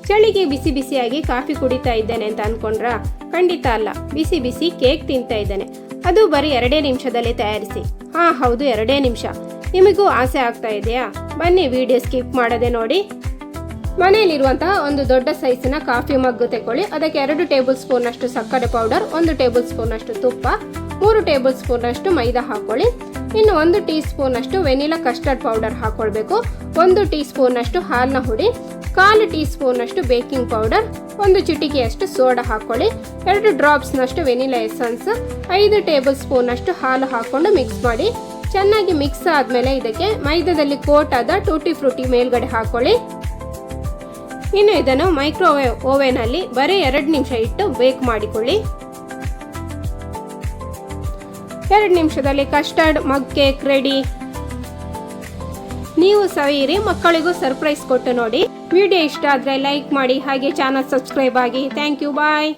ಚಳಿಗೆ ಬಿಸಿ ಬಿಸಿಯಾಗಿ ಕಾಫಿ ಕುಡಿತಾ ಇದ್ದೇನೆ ಅಂತ ಅನ್ಕೊಂಡ್ರ? ಖಂಡಿತ ಅಲ್ಲ, ಬಿಸಿ ಬಿಸಿ ಕೇಕ್ ತಿಂತಾ ಇದ್ದೇನೆ. ಅದು ಬರೀ 2 ನಿಮಿಷದಲ್ಲಿ ತಯಾರಿಸಿ. ಹೌದು, 2 ನಿಮಿಷ. ನಿಮಗೂ ಆಸೆ ಆಗ್ತಾ ಇದೆಯಾ? ಬನ್ನಿ ವಿಡಿಯೋ ಸ್ಕಿಪ್ ಮಾಡದೆ ನೋಡಿ. ಮನೆಯಲ್ಲಿರುವಂತಹ ಒಂದು ದೊಡ್ಡ ಸೈಜಿನ ಕಾಫಿ ಮಗ್ಗು ತಗೊಳ್ಳಿ. ಅದಕ್ಕೆ 2 ಟೇಬಲ್ ಸ್ಪೂನ್ ಅಷ್ಟು ಸಕ್ಕರೆ ಪೌಡರ್, 1 ಟೇಬಲ್ ಸ್ಪೂನ್ ಅಷ್ಟು ತುಪ್ಪ, 3 ಟೇಬಲ್ ಸ್ಪೂನ್ ಅಷ್ಟು ಮೈದಾ ಹಾಕೊಳ್ಳಿ. ಇನ್ನು 1 ಟೀ ಸ್ಪೂನ್ ಅಷ್ಟು ವೆನಿಲಾ ಕಸ್ಟರ್ಡ್ ಪೌಡರ್ ಹಾಕೊಳ್ಬೇಕು. 1 ಟೀ ಸ್ಪೂನ್ ಅಷ್ಟು ಹಾಲನ್ನ ಹುಡಿ, 1/4 ಟೀ ಸ್ಪೂನ್ ಅಷ್ಟು ಬೇಕಿಂಗ್ ಪೌಡರ್, 1 ಚಿಟಿಕೆಯಷ್ಟು ಸೋಡಾ ಹಾಕೊಳ್ಳಿ, 2 ಡ್ರಾಪ್ಸ್ ನಷ್ಟು ವೆನಿಲಾ ಎಸೆನ್ಸ್, 5 ಟೇಬಲ್ ಸ್ಪೂನ್ ಅಷ್ಟು ಹಾಲು ಹಾಕೊಂಡು ಮಿಕ್ಸ್ ಮಾಡಿ. ಚೆನ್ನಾಗಿ ಮಿಕ್ಸ್ ಆದ್ಮೇಲೆ ಇದಕ್ಕೆ ಮೈದಾದಲ್ಲಿ ಕೋಟ್ ಆದ ಟೂಟಿ ಫ್ರೂಟಿ ಮೇಲ್ಗಡೆ ಹಾಕೊಳ್ಳಿ. ಇನ್ನು ಇದನ್ನು ಮೈಕ್ರೋವೇವ್ ಓವೆನ್ ಅಲ್ಲಿ ಬರೀ 2 ನಿಮಿಷ ಇಟ್ಟು ಬೇಕ್ ಮಾಡಿಕೊಳ್ಳಿ. 2 ನಿಮಿಷದಲ್ಲಿ ಕಸ್ಟರ್ಡ್ ಮಗ್ ಕೇಕ್ ರೆಡಿ. ನೀವು ಸವಿಯಿರಿ, ಮಕ್ಕಳಿಗೂ ಸರ್ಪ್ರೈಸ್ ಕೊಟ್ಟು ನೋಡಿ. ವಿಡಿಯೋ ಇಷ್ಟ ಆದ್ರೆ ಲೈಕ್ ಮಾಡಿ, ಹಾಗೆ ಚಾನಲ್ ಸಬ್ಸ್ಕ್ರೈಬ್ ಆಗಿ. Thank you, bye.